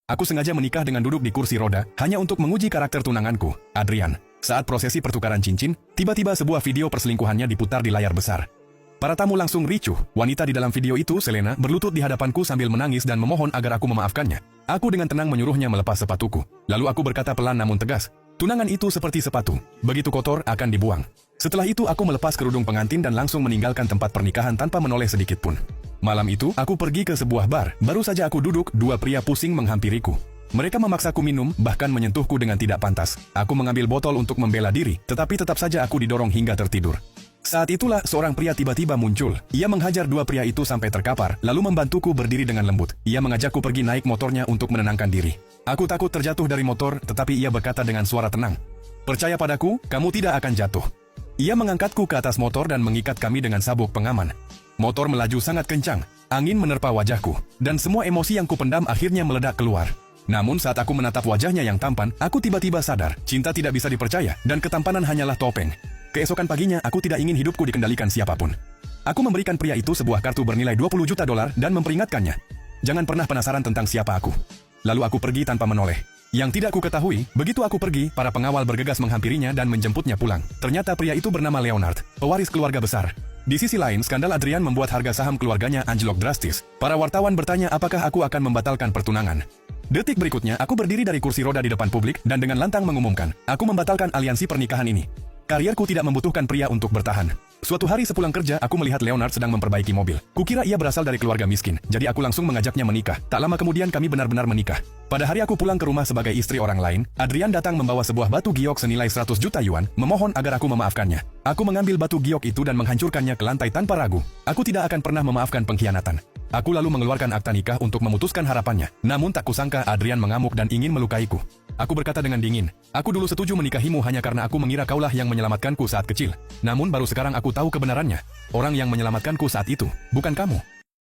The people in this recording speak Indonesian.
Aku sengaja menikah dengan duduk di kursi roda hanya untuk menguji karakter tunanganku, Adrian. Saat prosesi pertukaran cincin, tiba-tiba sebuah video perselingkuhannya diputar di layar besar. Para tamu langsung ricuh. Wanita di dalam video itu, Selena, berlutut di hadapanku sambil menangis dan memohon agar aku memaafkannya. Aku dengan tenang menyuruhnya melepas sepatuku. Lalu aku berkata pelan namun tegas, tunangan itu seperti sepatu. Begitu kotor, akan dibuang. Setelah itu aku melepas kerudung pengantin dan langsung meninggalkan tempat pernikahan tanpa menoleh sedikit pun. Malam itu, aku pergi ke sebuah bar. Baru saja aku duduk, dua pria pusing menghampiriku. Mereka memaksaku minum, bahkan menyentuhku dengan tidak pantas. Aku mengambil botol untuk membela diri, tetapi tetap saja aku didorong hingga tertidur. Saat itulah seorang pria tiba-tiba muncul. Ia menghajar dua pria itu sampai terkapar, lalu membantuku berdiri dengan lembut. Ia mengajakku pergi naik motornya untuk menenangkan diri. Aku takut terjatuh dari motor, tetapi ia berkata dengan suara tenang, "Percaya padaku, kamu tidak akan jatuh." Ia mengangkatku ke atas motor dan mengikat kami dengan sabuk pengaman. Motor melaju sangat kencang, angin menerpa wajahku, dan semua emosi yang kupendam akhirnya meledak keluar. Namun saat aku menatap wajahnya yang tampan, aku tiba-tiba sadar, cinta tidak bisa dipercaya, dan ketampanan hanyalah topeng. Keesokan paginya, aku tidak ingin hidupku dikendalikan siapapun. Aku memberikan pria itu sebuah kartu bernilai $20 juta dan memperingatkannya, jangan pernah penasaran tentang siapa aku. Lalu aku pergi tanpa menoleh. Yang tidak ku ketahui, begitu aku pergi, para pengawal bergegas menghampirinya dan menjemputnya pulang. Ternyata pria itu bernama Leonard, pewaris keluarga besar. Di sisi lain, skandal Adrian membuat harga saham keluarganya anjlok drastis. Para wartawan bertanya apakah aku akan membatalkan pertunangan. Detik berikutnya, aku berdiri dari kursi roda di depan publik dan dengan lantang mengumumkan, aku membatalkan aliansi pernikahan ini. Karierku tidak membutuhkan pria untuk bertahan. Suatu hari sepulang kerja, aku melihat Leonard sedang memperbaiki mobil. Kukira ia berasal dari keluarga miskin, jadi aku langsung mengajaknya menikah. Tak lama kemudian kami benar-benar menikah. Pada hari aku pulang ke rumah sebagai istri orang lain, Adrian datang membawa sebuah batu giok senilai 100 juta yuan, memohon agar aku memaafkannya. Aku mengambil batu giok itu dan menghancurkannya ke lantai tanpa ragu. Aku tidak akan pernah memaafkan pengkhianatan. Aku lalu mengeluarkan akta nikah untuk memutuskan harapannya. Namun tak kusangka Adrian mengamuk dan ingin melukaiku. Aku berkata dengan dingin, aku dulu setuju menikahimu hanya karena aku mengira kaulah yang menyelamatkanku saat kecil. Namun baru sekarang aku tahu kebenarannya. Orang yang menyelamatkanku saat itu, bukan kamu.